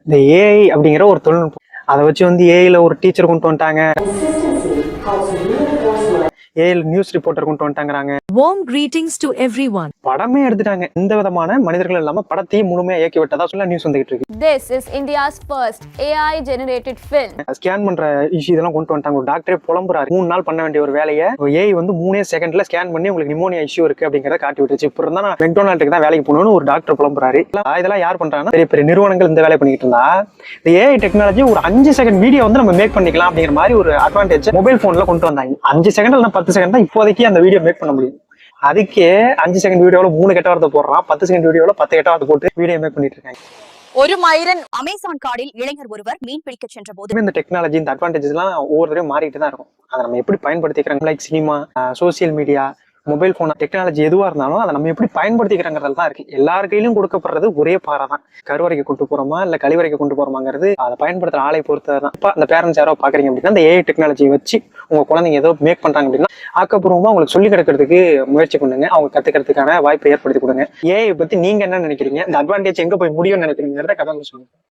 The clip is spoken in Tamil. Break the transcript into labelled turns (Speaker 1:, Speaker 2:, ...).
Speaker 1: இந்த ஏஐ அப்படிங்கிற ஒரு தொழில்நுட்பம், அதை வச்சு வந்து ஏஐல ஒரு டீச்சர் கொண்டு வந்துட்டாங்க, ஏஐல நியூஸ் ரிப்போர்ட்டர் கொண்டு வந்துட்டாங்கிறாங்க.
Speaker 2: Warm greetings to everyone.
Speaker 1: படமே எடுத்துட்டாங்க. எந்த விதமான மனிதர்கள் இல்லாம படத்தையும் முழுமையா இயக்கி விட்டதா சொல்ல நியூஸ் வந்துகிட்டு இருக்கு.
Speaker 3: This is India's first AI generated film.
Speaker 1: Scan பண்ற இஷ்யூ இதெல்லாம் கொண்டு வந்துட்டாங்க. ஒரு டாக்டரே புலம்புறாரு, 3 நாள் பண்ண வேண்டிய ஒரு வேலையை ஏஐ வந்து 3 செகண்ட்ல ஸ்கேன் பண்ணி உங்களுக்கு நிமோனியா இஷ்யூ இருக்கு அப்படிங்கறத காட்டி விட்டுச்சு. இப்ப இருந்தா நான் மெக்டொனால்டுக்கு தான் வேலைக்கு போகணும்னு ஒரு டாக்டர் புலம்புறாரு. இதெல்லாம் யார் பண்றாங்கன்னா பெரிய பெரிய நிறுவனங்கள் இந்த வேலை பண்ணிட்டு இருந்தா, இந்த ஏஐ டெக்னாலஜி ஒரு 5 செகண்ட் வீடியோ வந்து நம்ம மேக் பண்ணிக்கலாம் அப்படிங்கிற மாதிரி ஒரு அட்வான்டேஜ் மொபைல் போன்ல கொண்டு வந்தாங்க. 5 செகண்ட் இல்ல 10 செகண்ட் தான் இப்போதைக்கு அந்த வீடியோ மேக் பண்ண முடியும். அதுக்கே 5 செகண்ட் வீடியோல 3 கெட்ட வார்த்தை போடுறான், 10 செகண்ட் வீடியோல 10 கெட்ட வார்த்தை போட்டு வீடியோ மேக் பண்ணிட்டு இருக்காங்க.
Speaker 4: ஒரு மைரன் அமேசான் காடில் இளைஞர் ஒருவர் மீன் பிடிக்க சென்ற போது
Speaker 1: இந்த டெக்னாலஜி, இந்த அட்வான்டேஜஸ் எல்லாம் ஒவ்வொரு தடவையும் மாறிட்டு தான் இருக்கும். அதை நம்ம எப்படி பயன்படுத்திக்கிறோம், like cinema, social media, mobile phone, technology எதுவா இருந்தாலும் அதை நம்ம எப்படி பயன்படுத்திக்கிறோங்கிறதுல தான் இருக்கு. எல்லார் கையிலும் கொடுக்கப்படுறது ஒரே பாறை தான். கருவறைக்கு கொண்டு போறோமா இல்ல கழிவறைக்கு கொண்டு போறோமாங்கிறது அதை பயன்படுத்துற ஆளை பொறுத்ததான். இப்ப அந்த பேரண்ட்ஸ் யாரோ பாக்குறீங்க அப்படின்னா, அந்த ஏஐ டெக்னாலஜியை வச்சு உங்க குழந்தைங்க ஏதோ மேக் பண்றாங்க அப்படின்னா ஆக்கப்பூர்வமா உங்களுக்கு சொல்லி கிடைக்கிறதுக்கு முயற்சி பண்ணுங்க. அவங்க கத்துக்கிறதுக்கான வாய்ப்பை ஏற்படுத்தி கொடுங்க. ஏஐ பத்தி நீங்க என்ன நினைக்கிறீங்க? இந்த அட்வான்டேஜ் எங்க போய் முடியும்னு நினைக்கிறீங்கிறத கமெண்ட்ல சொல்லுங்க.